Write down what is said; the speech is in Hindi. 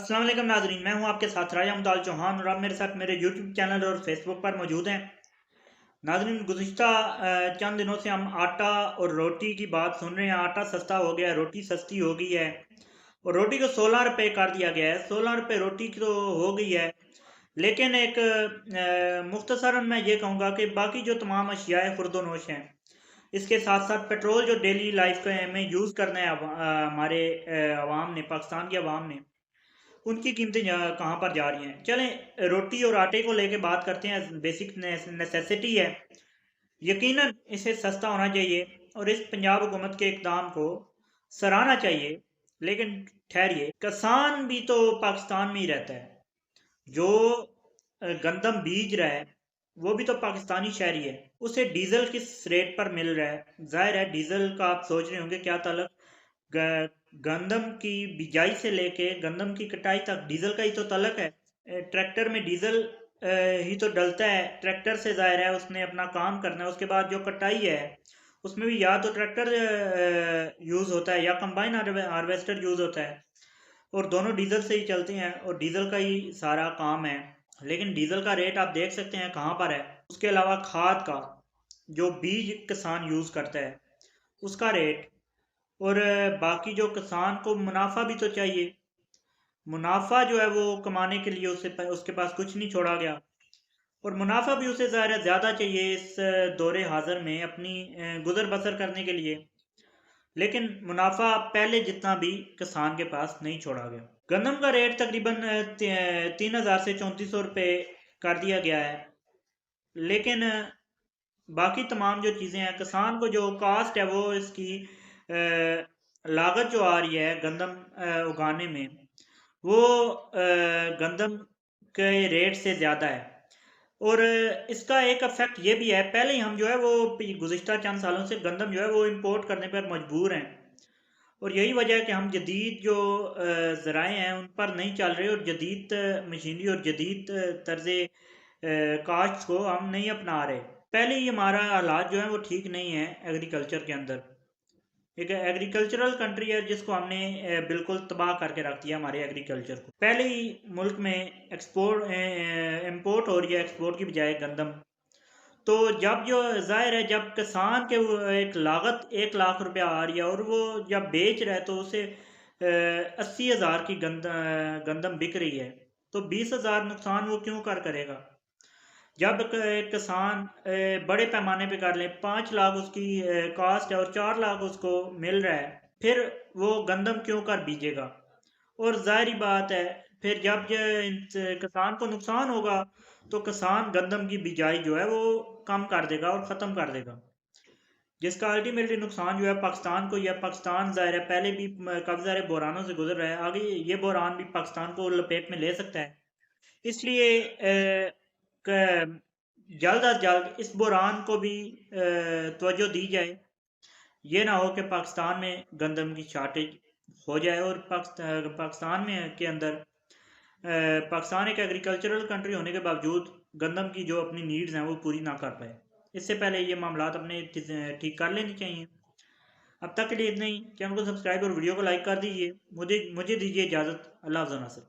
अस्सलाम वालेकुम नाजरीन, मैं हूं आपके साथ राजा मुमताज चौहान और आप मेरे साथ मेरे यूट्यूब चैनल और फेसबुक पर मौजूद हैं। नाजरीन, गुज़िश्ता चंद दिनों से हम आटा और रोटी की बात सुन रहे हैं। आटा सस्ता हो गया, रोटी सस्ती हो गई है और रोटी को 16 रुपये कर दिया गया है। 16 रुपये रोटी की तो हो गई है, लेकिन एक मुख्तसरन मैं ये कहूँगा कि बाकी जो तमाम अशियाए खुर्दोनोश हैं, इसके साथ साथ पेट्रोल जो डेली लाइफ के में यूज़ करना है हमारे अवाम ने, पाकिस्तान की अवाम ने, उनकी कीमतें कहाँ पर जा रही हैं। चलें, रोटी और आटे को लेके बात करते हैं। बेसिक नेसेसिटी है, यकीनन इसे सस्ता होना चाहिए और इस पंजाब हुकूमत के इकदाम को सराहना चाहिए। लेकिन ठहरिए, किसान भी तो पाकिस्तान में ही रहता है। जो गंदम बीज रहा है वो भी तो पाकिस्तानी शहरी है। उसे डीजल किस रेट पर मिल रहा है? जाहिर है डीजल का आप सोच रहे होंगे क्या ताल्लुक, गंदम की बिजाई से लेके गंदम की कटाई तक डीजल का ही तो तलक है। ट्रैक्टर में डीजल ही तो डलता है। ट्रैक्टर से जाहिर है उसने अपना काम करना है। उसके बाद जो कटाई है उसमें भी या तो ट्रैक्टर यूज़ होता है या कंबाइन हार्वेस्टर यूज़ होता है, और दोनों डीजल से ही चलते हैं और डीजल का ही सारा काम है। लेकिन डीजल का रेट आप देख सकते हैं कहाँ पर है। उसके अलावा खाद का, जो बीज किसान यूज़ करता है उसका रेट, और बाकी जो किसान को मुनाफा भी तो चाहिए। मुनाफा जो है वो कमाने के लिए उसके पास कुछ नहीं छोड़ा गया, और मुनाफा भी उसे ज़ाहिर है ज़्यादा चाहिए इस दौरे हाजिर में अपनी गुजर बसर करने के लिए। लेकिन मुनाफा पहले जितना भी किसान के पास नहीं छोड़ा गया। गंदम का रेट तकरीबन 3,000 से 3,400 रुपये कर दिया गया है। लेकिन बाकी तमाम जो चीज़ें हैं, किसान को जो कास्ट है वो इसकी लागत जो आ रही है गंदम उगाने में, वो गंदम के रेट से ज़्यादा है। और इसका एक इफेक्ट ये भी है, पहले ही हम जो है वो गुज़िश्ता चंद सालों से गंदम जो है वो इंपोर्ट करने पर मजबूर हैं, और यही वजह है कि हम जदीद जो ज़राए हैं उन पर नहीं चल रहे, और जदीद मशीनरी और जदीद तर्ज काश्त को हम नहीं अपना रहे। पहले ही हमारा हालात जो है वो ठीक नहीं है एग्रीकल्चर के अंदर। एक एग्रीकल्चरल कंट्री है जिसको हमने बिल्कुल तबाह करके रख दिया हमारे एग्रीकल्चर को। पहले ही मुल्क में एक्सपोर्ट इंपोर्ट हो रही है एक्सपोर्ट की बजाय गंदम। तो जब जो जाहिर है जब किसान के एक लागत 1 लाख रुपया आ रही है और वो जब बेच रहा है तो उसे 80,000 की गंदम बिक रही है, तो 20,000 नुकसान वो क्यों करेगा? जब एक किसान बड़े पैमाने पे कर ले, 5 लाख उसकी कास्ट है और 4 लाख उसको मिल रहा है, फिर वो गंदम क्यों कर बीजेगा? और जाहिर बात है फिर जब किसान को नुकसान होगा तो किसान गंदम की बिजाई जो है वो कम कर देगा और ख़त्म कर देगा, जिसका अल्टीमेटली नुकसान जो है पाकिस्तान को, या पाकिस्तान जाहिर है पहले भी काफ़ी सारे बहरानों से गुजर रहा है, आगे ये बहरान भी पाकिस्तान को लपेट में ले सकता है। इसलिए जल्द अज जल्द इस बहरान को भी तवज्जो दी जाए। ये ना हो कि पाकिस्तान में गंदम की शार्टेज हो जाए और पाकिस्तान में के अंदर पाकिस्तान एक एग्रीकल्चरल कंट्री होने के बावजूद गंदम की जो अपनी नीड्स हैं वो पूरी ना कर पाए। इससे पहले ये मामलात अपने ठीक कर लेनी चाहिए। अब तक के लिए इतना ही। चैनल को सब्सक्राइब और वीडियो को लाइक कर दीजिए। मुझे दीजिए इजाज़त। अल्लाह हाफ़िज़।